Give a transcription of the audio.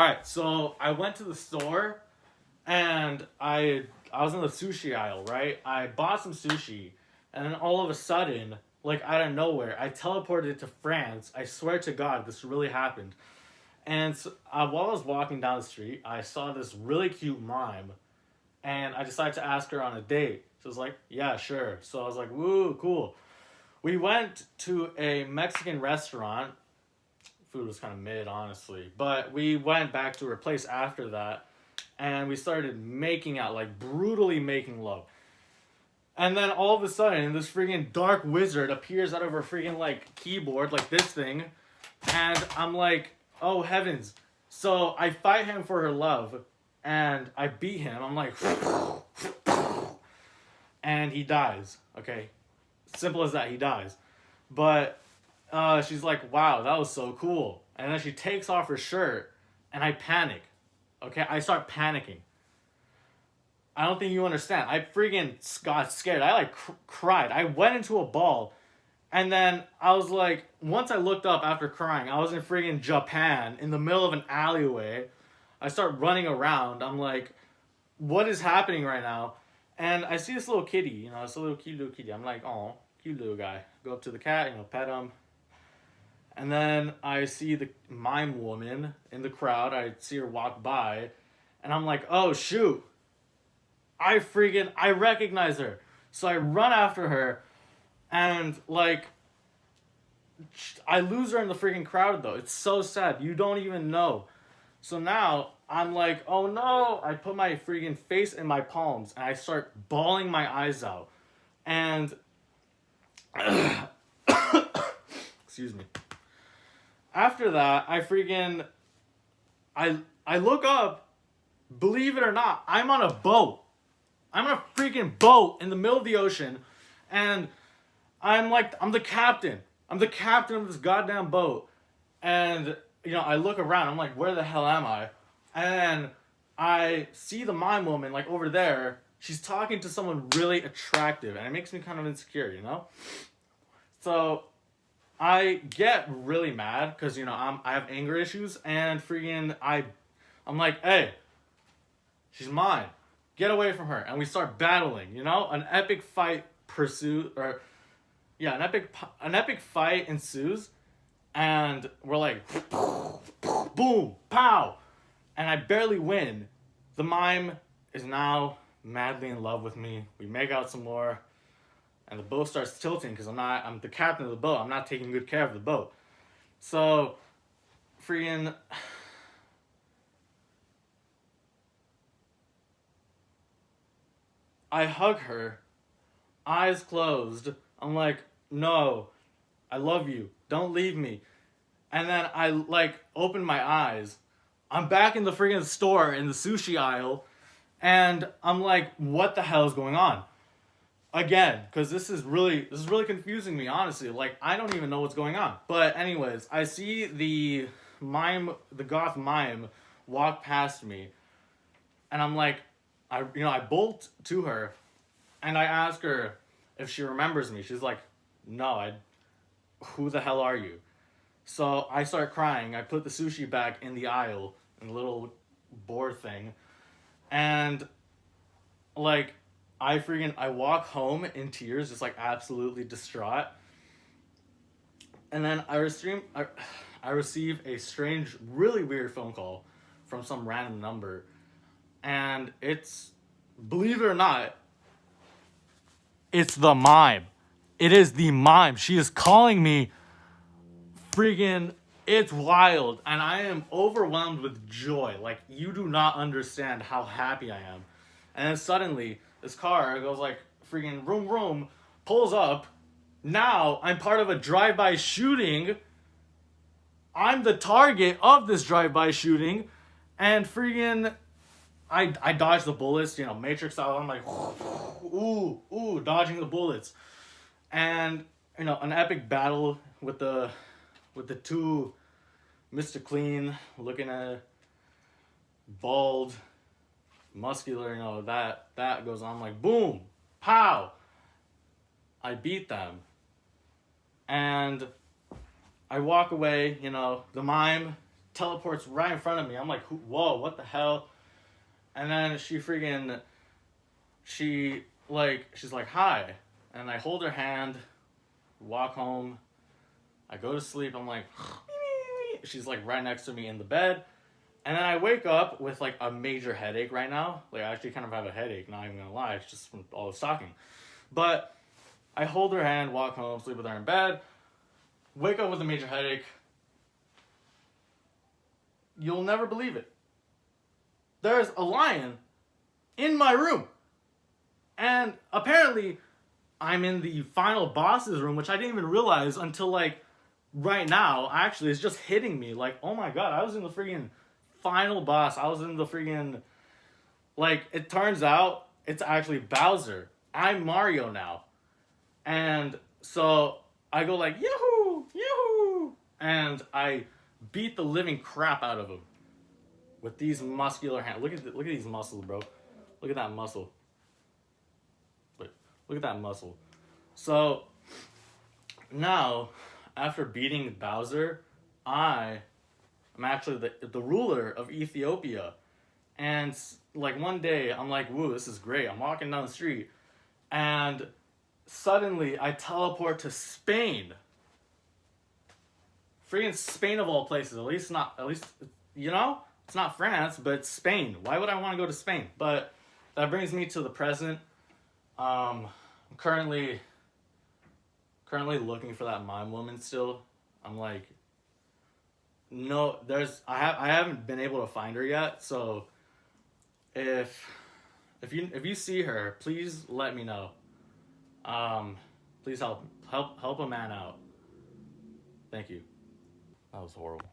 right, so I went to the store and I was in the sushi aisle, right? I bought some sushi, and then all of a sudden, like out of nowhere, I teleported to France. I swear to God, this really happened. And so, while I was walking down the street, I saw this really cute mime, and I decided to ask her on a date. She was like, "Yeah, sure." So I was like, "Woo, cool." We went to a Mexican restaurant. Food was kind of mid, honestly, but we went back to her place after that, and we started making out, like brutally making love. And then all of a sudden, this freaking dark wizard appears out of her freaking like keyboard, like this thing, and I'm like, oh heavens! So I fight him for her love, and I beat him. I'm like, and he dies. Okay, simple as that. He dies. But she's like, wow, that was so cool. And then she takes off her shirt, and I panic. Okay, I start panicking. I don't think you understand. I freaking got scared. I like cried. I went into a ball. And then I was like, once I looked up after crying, I was in freaking Japan in the middle of an alleyway. I start running around. I'm like, what is happening right now? And I see this little kitty, it's a little cute little kitty. I'm like, oh, cute little guy. Go up to the cat, pet him. And then I see the mime woman in the crowd. I see her walk by. And I'm like, oh, shoot. I recognize her. So I run after her. And, like, I lose her in the freaking crowd, though. It's so sad. You don't even know. So now, I'm like, oh no. I put my freaking face in my palms, and I start bawling my eyes out. And, excuse me. After that, I look up, believe it or not, I'm on a boat. I'm on a freaking boat in the middle of the ocean, and I'm the captain. I'm the captain of this goddamn boat. And, I look around. I'm like, where the hell am I? And I see the mime woman, like, over there. She's talking to someone really attractive. And it makes me kind of insecure. So I get really mad because, I have anger issues. And freaking, I'm like, hey, she's mine. Get away from her. And we start battling, An epic fight pursues, or yeah, an epic fight ensues, and we're like, boom, pow, and I barely win. The mime is now madly in love with me. We make out some more, and the boat starts tilting because I'm the captain of the boat. I'm not taking good care of the boat. So, freaking, I hug her, eyes closed. I'm like, no, I love you. Don't leave me. And then I, open my eyes. I'm back in the freaking store in the sushi aisle. And I'm like, what the hell is going on? Again, because this is really confusing me, honestly. Like, I don't even know what's going on. But anyways, I see the goth mime walk past me. And I'm like, I bolt to her. And I ask her if she remembers me. She's like, no, who the hell are you? So I start crying. I put the sushi back in the aisle, in the little board thing. And, I walk home in tears, just, absolutely distraught. And then I receive a strange, really weird phone call from some random number. And it's, believe it or not, it's the mime. It is the mime. She is calling me. Freaking, it's wild. And I am overwhelmed with joy. Like, you do not understand how happy I am. And then suddenly, this car goes freaking vroom vroom, pulls up. Now, I'm part of a drive-by shooting. I'm the target of this drive-by shooting. And freaking, I dodge the bullets, Matrix style. I'm like, ooh, dodging the bullets. And, an epic battle with the two Mr. Clean looking at bald, muscular, that goes on. I'm like, boom, pow. I beat them. And I walk away, the mime teleports right in front of me. I'm like, whoa, what the hell? And then she's like, hi. And I hold her hand, walk home. I go to sleep. I'm like, she's like right next to me in the bed. And then I wake up with like a major headache right now. Like I actually kind of have a headache, not even gonna lie. It's just from all the talking. But I hold her hand, walk home, sleep with her in bed, wake up with a major headache. You'll never believe it. There's a lion in my room. And apparently I'm in the final boss's room, which I didn't even realize until like right now. Actually, it's just hitting me. Like, oh my god, I was in the freaking final boss. I was in the freaking, like, it turns out it's actually Bowser. I'm Mario now. And so I go like, yoo-hoo, yoo-hoo. And I beat the living crap out of him with these muscular hands. Look at these muscles, bro. Look at that muscle. Wait, look at that muscle. So now, after beating Bowser, I am actually the ruler of Ethiopia. And like one day, I'm like, woo, this is great. I'm walking down the street, and suddenly I teleport to Spain. Freaking Spain of all places. At least, you know, it's not France, but it's Spain. Why would I want to go to Spain? But that brings me to the present. I'm currently looking for that mime woman still. I'm like, no, I haven't been able to find her yet. So if you see her, please let me know. Please help a man out. Thank you. That was horrible.